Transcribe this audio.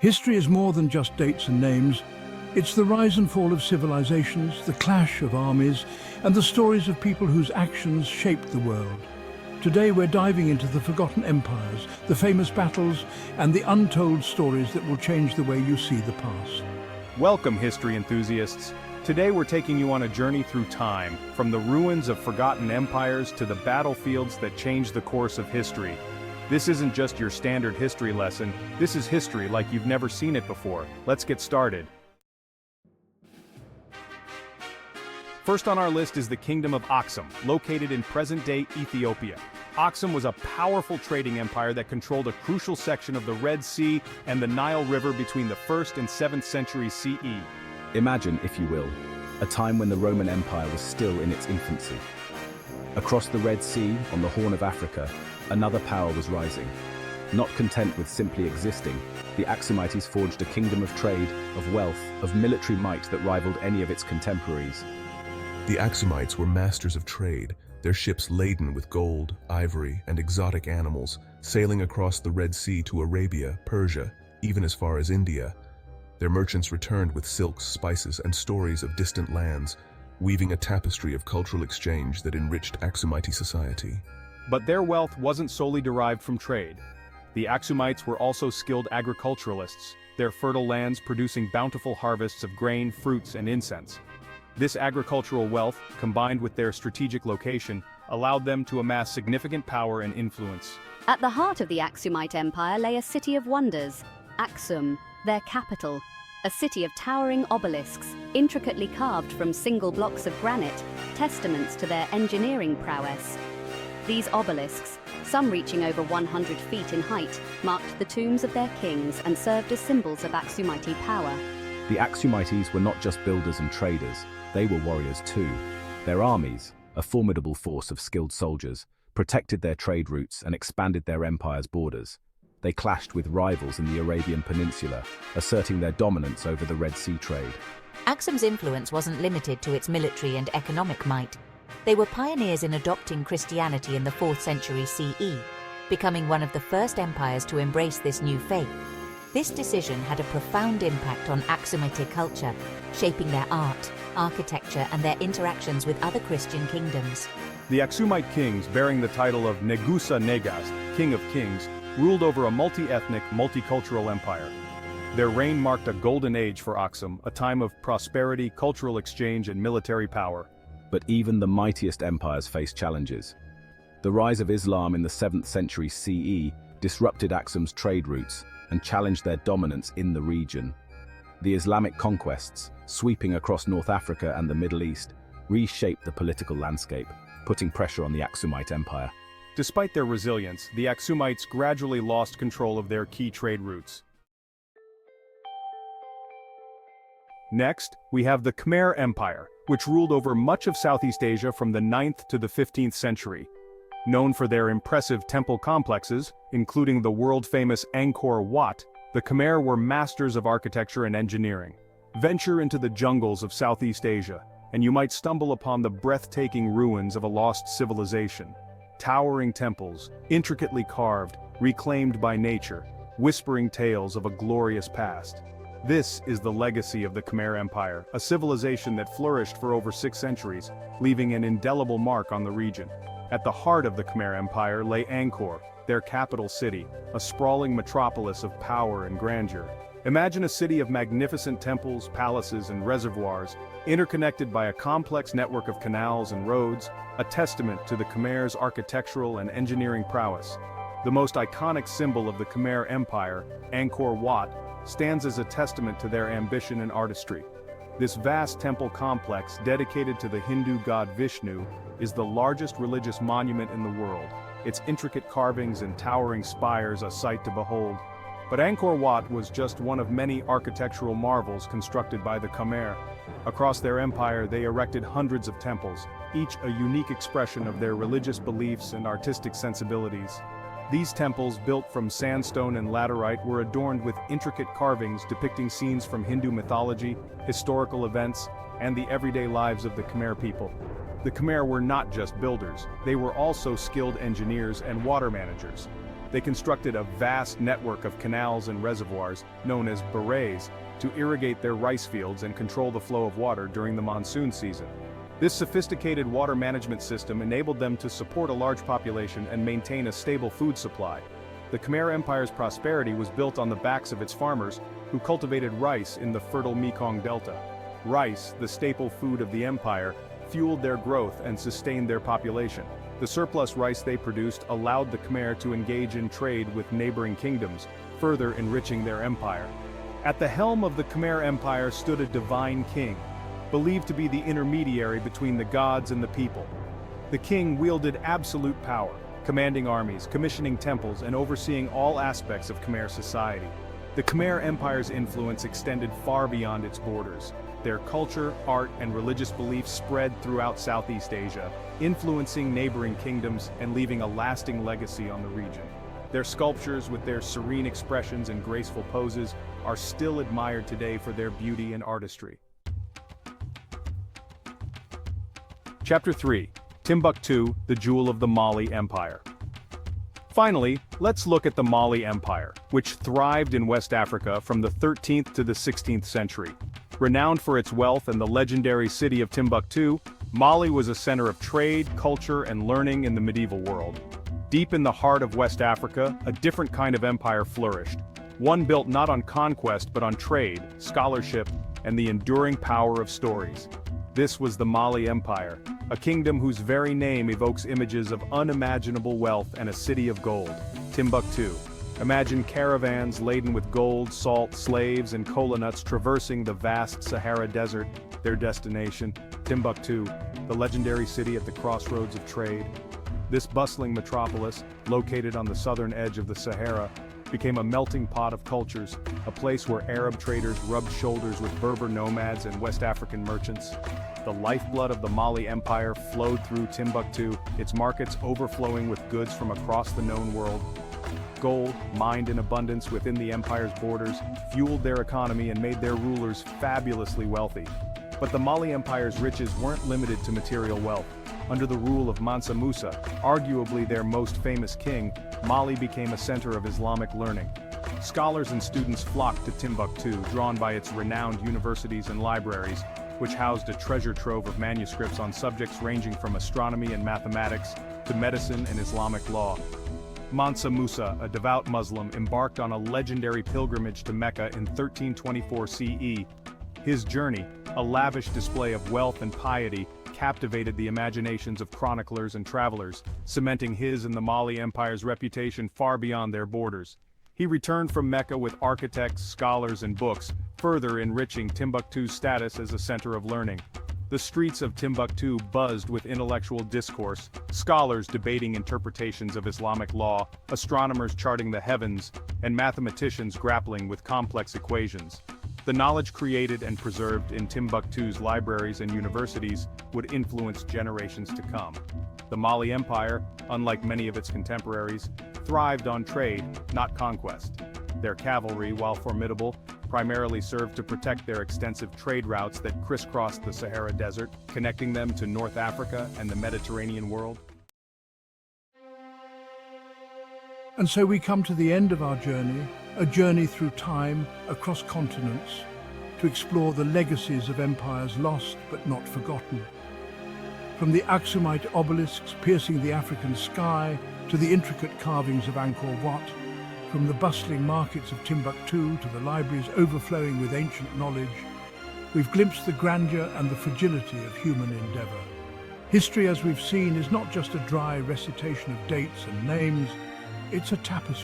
History is more than just dates and names. It's the rise and fall of civilizations, the clash of armies, and the stories of people whose actions shaped the world. Today we're diving into the forgotten empires, the famous battles, and the untold stories that will change the way you see the past. Welcome, history enthusiasts. Today we're taking you on a journey through time, from the ruins of forgotten empires to the battlefields that changed the course of history. This isn't just your standard history lesson, this is history like you've never seen it before. Let's get started. First on our list is the Kingdom of Aksum, located in present-day Ethiopia. Aksum was a powerful trading empire that controlled a crucial section of the Red Sea and the Nile River between the 1st and 7th centuries CE. Imagine, if you will, a time when the Roman Empire was still in its infancy. Across the Red Sea, on the Horn of Africa, another power was rising. Not content with simply existing, the Aksumites forged a kingdom of trade, of wealth, of military might that rivaled any of its contemporaries. The Aksumites were masters of trade, their ships laden with gold, ivory, and exotic animals, sailing across the Red Sea to Arabia, Persia, even as far as India. Their merchants returned with silks, spices, and stories of distant lands, weaving a tapestry of cultural exchange that enriched Aksumite society. But their wealth wasn't solely derived from trade. The Aksumites were also skilled agriculturalists, their fertile lands producing bountiful harvests of grain, fruits, and incense. This agricultural wealth, combined with their strategic location, allowed them to amass significant power and influence. At the heart of the Aksumite Empire lay a city of wonders, Aksum, their capital, a city of towering obelisks, intricately carved from single blocks of granite, testaments to their engineering prowess. These obelisks, some reaching over 100 feet in height, marked the tombs of their kings and served as symbols of Aksumite power. The Aksumites were not just builders and traders, they were warriors too. Their armies, a formidable force of skilled soldiers, protected their trade routes and expanded their empire's borders. They clashed with rivals in the Arabian Peninsula, asserting their dominance over the Red Sea trade. Aksum's influence wasn't limited to its military and economic might. They were pioneers in adopting Christianity in the 4th century CE, becoming one of the first empires to embrace this new faith. This decision had a profound impact on Aksumite culture, shaping their art, architecture, and their interactions with other Christian kingdoms. The Aksumite kings, bearing the title of Negusa Negast, King of Kings, ruled over a multi-ethnic, multicultural empire. Their reign marked a golden age for Aksum, a time of prosperity, cultural exchange, and military power. But even the mightiest empires faced challenges. The rise of Islam in the 7th century CE disrupted Aksum's trade routes and challenged their dominance in the region. The Islamic conquests, sweeping across North Africa and the Middle East, reshaped the political landscape, putting pressure on the Aksumite Empire. Despite their resilience, the Aksumites gradually lost control of their key trade routes. Next, we have the Khmer Empire, which ruled over much of Southeast Asia from the 9th to the 15th century. Known for their impressive temple complexes, including the world-famous Angkor Wat, the Khmer were masters of architecture and engineering. Venture into the jungles of Southeast Asia, and you might stumble upon the breathtaking ruins of a lost civilization. Towering temples, intricately carved, reclaimed by nature, whispering tales of a glorious past. This is the legacy of the Khmer Empire, a civilization that flourished for over 6 centuries, leaving an indelible mark on the region. At the heart of the Khmer Empire lay Angkor, their capital city, a sprawling metropolis of power and grandeur. Imagine a city of magnificent temples, palaces, and reservoirs, interconnected by a complex network of canals and roads, a testament to the Khmer's architectural and engineering prowess. The most iconic symbol of the Khmer Empire, Angkor Wat, stands as a testament to their ambition and artistry. This vast temple complex, dedicated to the Hindu god Vishnu, is the largest religious monument in the world, its intricate carvings and towering spires a sight to behold. But Angkor Wat was just one of many architectural marvels constructed by the Khmer. Across their empire, they erected hundreds of temples, each a unique expression of their religious beliefs and artistic sensibilities. These temples, built from sandstone and laterite, were adorned with intricate carvings depicting scenes from Hindu mythology, historical events, and the everyday lives of the Khmer people. The Khmer were not just builders, they were also skilled engineers and water managers. They constructed a vast network of canals and reservoirs, known as barrays, to irrigate their rice fields and control the flow of water during the monsoon season. This sophisticated water management system enabled them to support a large population and maintain a stable food supply. The Khmer Empire's prosperity was built on the backs of its farmers, who cultivated rice in the fertile Mekong Delta. Rice, the staple food of the empire, fueled their growth and sustained their population. The surplus rice they produced allowed the Khmer to engage in trade with neighboring kingdoms, further enriching their empire. At the helm of the Khmer Empire stood a divine king, believed to be the intermediary between the gods and the people. The king wielded absolute power, commanding armies, commissioning temples, and overseeing all aspects of Khmer society. The Khmer Empire's influence extended far beyond its borders. Their culture, art, and religious beliefs spread throughout Southeast Asia, influencing neighboring kingdoms and leaving a lasting legacy on the region. Their sculptures, with their serene expressions and graceful poses, are still admired today for their beauty and artistry. Chapter 3. Timbuktu, the Jewel of the Mali Empire. Finally, let's look at the Mali Empire, which thrived in West Africa from the 13th to the 16th century. Renowned for its wealth and the legendary city of Timbuktu, Mali was a center of trade, culture, and learning in the medieval world. Deep in the heart of West Africa, a different kind of empire flourished. One built not on conquest but on trade, scholarship, and the enduring power of stories. This was the Mali Empire, a kingdom whose very name evokes images of unimaginable wealth and a city of gold, Timbuktu. Imagine caravans laden with gold, salt, slaves, and kola nuts traversing the vast Sahara Desert, their destination, Timbuktu, the legendary city at the crossroads of trade. This bustling metropolis, located on the southern edge of the Sahara, became a melting pot of cultures, a place where Arab traders rubbed shoulders with Berber nomads and West African merchants. The lifeblood of the Mali Empire flowed through Timbuktu, its markets overflowing with goods from across the known world. Gold, mined in abundance within the empire's borders, fueled their economy and made their rulers fabulously wealthy. But the Mali Empire's riches weren't limited to material wealth. Under the rule of Mansa Musa, arguably their most famous king, Mali became a center of Islamic learning. Scholars and students flocked to Timbuktu, drawn by its renowned universities and libraries, which housed a treasure trove of manuscripts on subjects ranging from astronomy and mathematics to medicine and Islamic law. Mansa Musa, a devout Muslim, embarked on a legendary pilgrimage to Mecca in 1324 CE. His journey, a lavish display of wealth and piety, captivated the imaginations of chroniclers and travelers, cementing his and the Mali Empire's reputation far beyond their borders. He returned from Mecca with architects, scholars, and books, further enriching Timbuktu's status as a center of learning. The streets of Timbuktu buzzed with intellectual discourse, scholars debating interpretations of Islamic law, astronomers charting the heavens, and mathematicians grappling with complex equations. The knowledge created and preserved in Timbuktu's libraries and universities would influence generations to come. The Mali Empire, unlike many of its contemporaries, thrived on trade, not conquest. Their cavalry, while formidable, primarily served to protect their extensive trade routes that crisscrossed the Sahara Desert, connecting them to North Africa and the Mediterranean world. And so we come to the end of our journey, a journey through time, across continents, to explore the legacies of empires lost but not forgotten. From the Aksumite obelisks piercing the African sky to the intricate carvings of Angkor Wat, from the bustling markets of Timbuktu to the libraries overflowing with ancient knowledge, we've glimpsed the grandeur and the fragility of human endeavor. History, as we've seen, is not just a dry recitation of dates and names, it's a tapestry